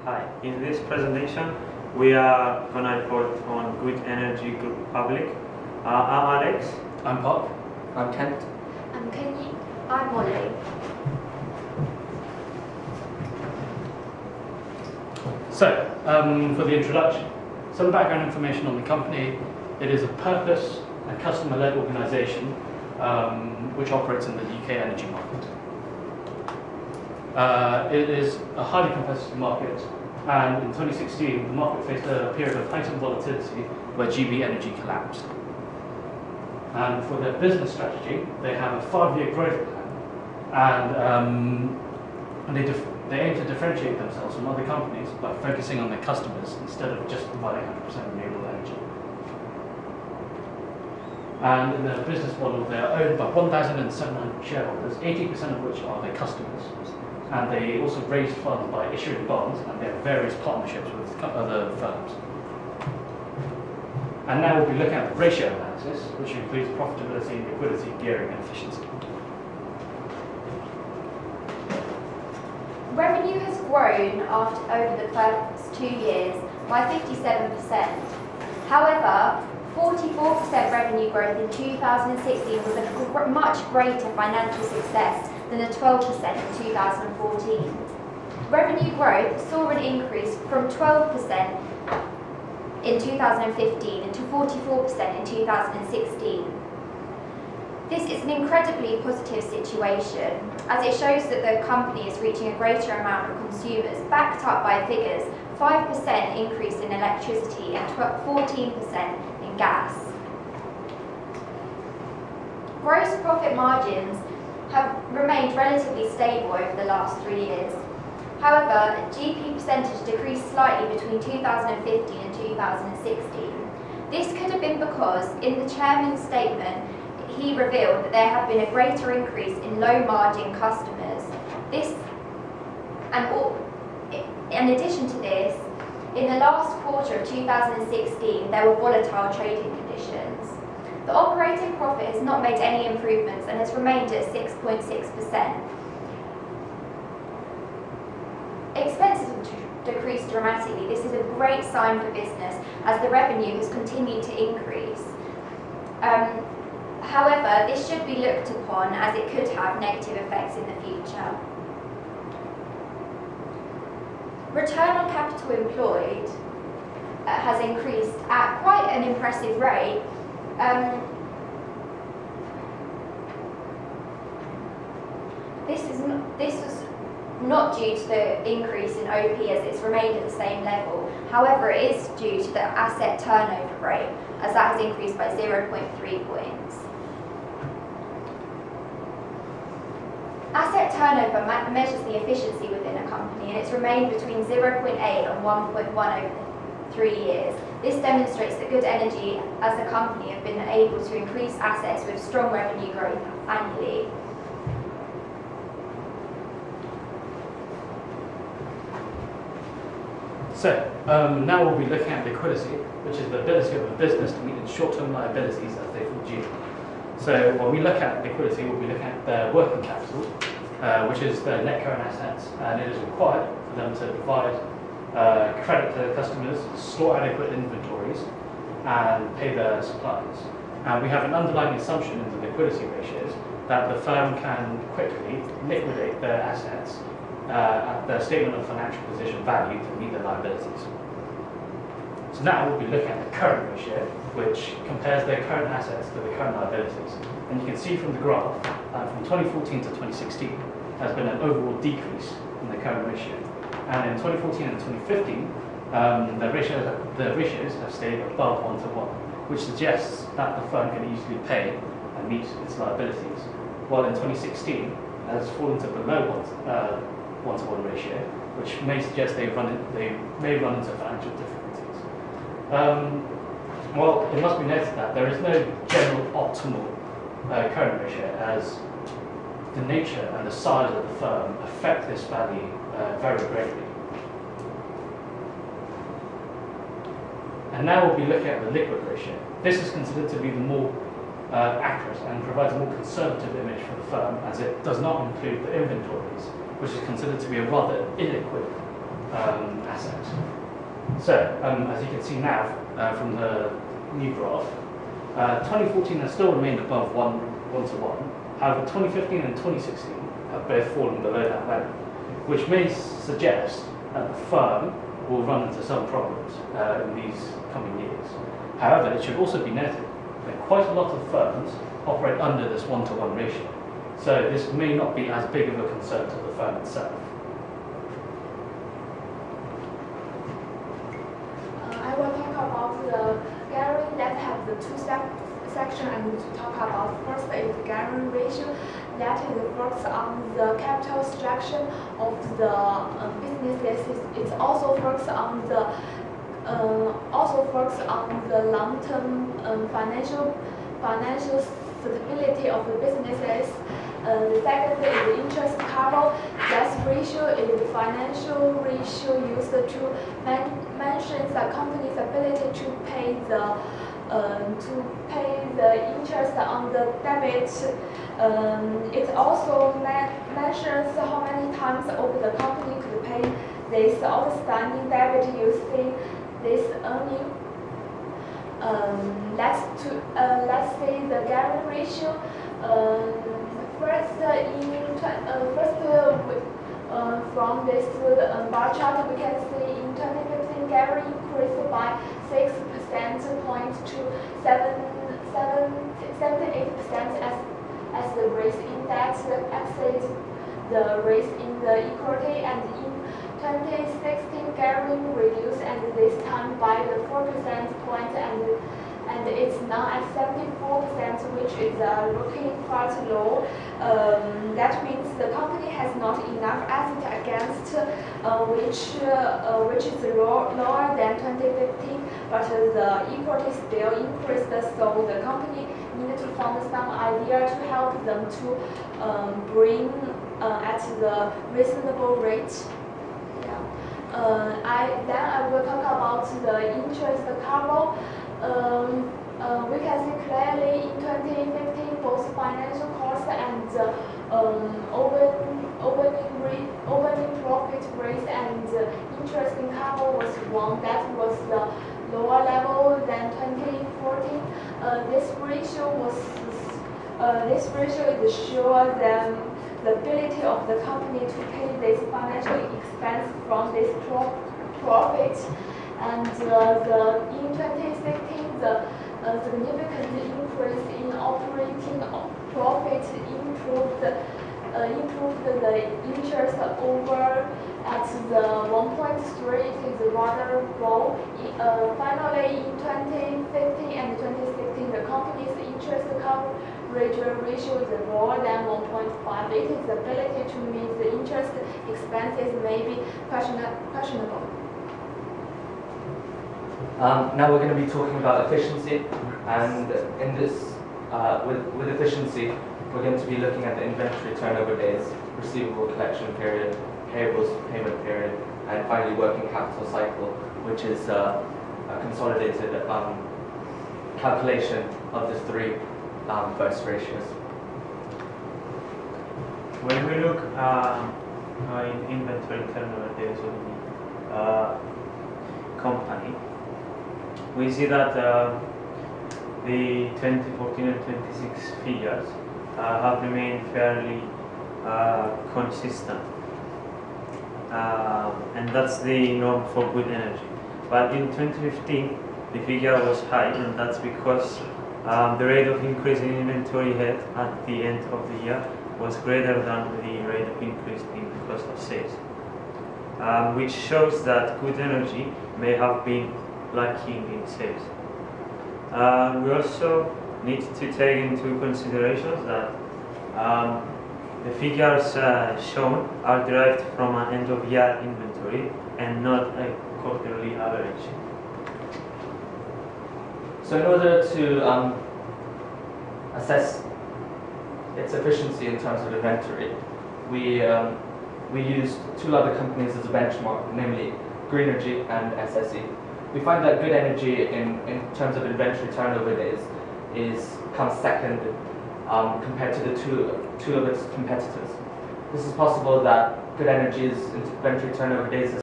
Hi, in this presentation we are going to report on Good Energy Group Public. I'm Alex. I'm Park. I'm Kent. I'm Kenny. I'm Molly. So, for the introduction, some background information on the company. It is a purpose and customer-led organisation which operates in the UK energy market. It is a highly competitive market, and in 2016 the market faced a period of heightened volatility where GB Energy collapsed. And for their business strategy, they have a 5-year growth plan, and they aim to differentiate themselves from other companies by focusing on their customers instead of just providing 100% renewable energy. And in their business model, they are owned by 1,700 shareholders, 80% of which are their customers. And they also raise funds by issuing bonds, and they have various partnerships with other firms. And now we'll be looking at the ratio analysis, which includes profitability, liquidity, gearing, and efficiency. Revenue has grown over the first 2 years by 57%. However, 44% revenue growth in 2016 was a much greater financial success than the 12% in 2014. Revenue growth saw an increase from 12% in 2015 and to 44% in 2016. This is an incredibly positive situation, as it shows that the company is reaching a greater amount of consumers, backed up by figures: 5% increase in electricity and 14% in gas. Gross profit margins have remained relatively stable over the last 3 years. However, GP percentage decreased slightly between 2015 and 2016. This could have been because, in the chairman's statement, he revealed that there had been a greater increase in low-margin customers. In addition to this, in the last quarter of 2016, there were volatile trading conditions. The operating profit has not made any improvements and has remained at 6.6%. Expenses have decreased dramatically. This is a great sign for business, as the revenue has continued to increase. However, this should be looked upon as it could have negative effects in the future. Return on capital employed has increased at quite an impressive rate. This was not due to the increase in OP, as it's remained at the same level. However, it is due to the asset turnover rate, as that has increased by 0.3 points. Asset turnover measures the efficiency within a company, and it's remained between 0.8 and 1.1 over the 3 years. This demonstrates that Good Energy as a company have been able to increase assets with strong revenue growth annually. So, now we'll be looking at liquidity, which is the ability of a business to meet its short-term liabilities as they fall due. So, when we look at liquidity, we'll be looking at their working capital, which is their net current assets, and it is required for them to provide credit to their customers, store adequate inventories, and pay their suppliers. And we have an underlying assumption in the liquidity ratios that the firm can quickly liquidate their assets at their statement of financial position value to meet their liabilities. So now we'll be looking at the current ratio, which compares their current assets to the current liabilities. And you can see from the graph that from 2014 to 2016, there's been an overall decrease in the current ratio. And in 2014 and 2015, the ratios have stayed above 1 to 1, which suggests that the firm can easily pay and meet its liabilities. While in 2016, it has fallen to below 1 to 1 ratio, which may suggest they may run into financial difficulties. Well, it must be noted that there is no general optimal current ratio, as the nature and the size of the firm affect this value very greatly. And now we'll be looking at the liquid ratio. This is considered to be the more accurate and provides a more conservative image for the firm, as it does not include the inventories, which is considered to be a rather illiquid asset. So, as you can see now from the new graph, 2014 has still remained above 1:1. However, 2015 and 2016 have both fallen below that value, which may suggest that the firm will run into some problems in these coming years. However, it should also be noted that quite a lot of firms operate under this 1:1 ratio, so this may not be as big of a concern to the firm itself. I will talk about the gearing that have the two section and to talk about first is the gearing ratio that is focused on the capital structure of the businesses. It's also focused on the long-term financial stability of the businesses. The second is the interest cover. That ratio is the financial ratio used to mention the company's ability to pay the interest on the debt. It also mentions how many times over the company could pay this outstanding debt using this earning. Let's say the gearing ratio. From this bar chart, we can see in 2015 gearing increased by 6 percentage points to 78% as the raise index exceeds the raise in the equity, and in 2016 gearing reduced and this time by the 4 percentage point and it's now at 74%, which is looking quite low. That means the company has not enough asset against which is lower than 2015, but the equity still increased, so the company needed to find some idea to help them to bring at the reasonable rate. Then I will talk about the interest cover. We can see clearly in 2015 both financial costs and opening profit rate and interest cover was one that was the lower level than 2014. This ratio is sure the ability of the company to pay this financial expense from this profit. And in 2016, the significant increase in operating profit improved the interest over at the 1.3. It is rather low. Finally, in 2015 and 2016, the company's interest coverage ratio is lower than 1.5. Its ability to meet the interest expenses may be questionable. Now we're going to be talking about efficiency, and in this, with efficiency, we're going to be looking at the inventory turnover days, receivable collection period, payables payment period, and finally working capital cycle, which is a consolidated calculation of the three first ratios. When we look in inventory turnover days of the company, we see that the 2014 and 26 figures have remained fairly consistent, and that's the norm for good energy. But in 2015, the figure was high, and that's because the rate of increase in inventory held at the end of the year was greater than the rate of increase in the cost of sales, which shows that good energy may have been lacking in sales. We also need to take into consideration that the figures shown are derived from an end-of-year inventory and not a quarterly average. So in order to assess its efficiency in terms of inventory, we used two other companies as a benchmark, namely Greenergy and SSE. We find that Good Energy in terms of inventory turnover days comes second compared to the two of its competitors. This is possible that Good Energy's inventory turnover days is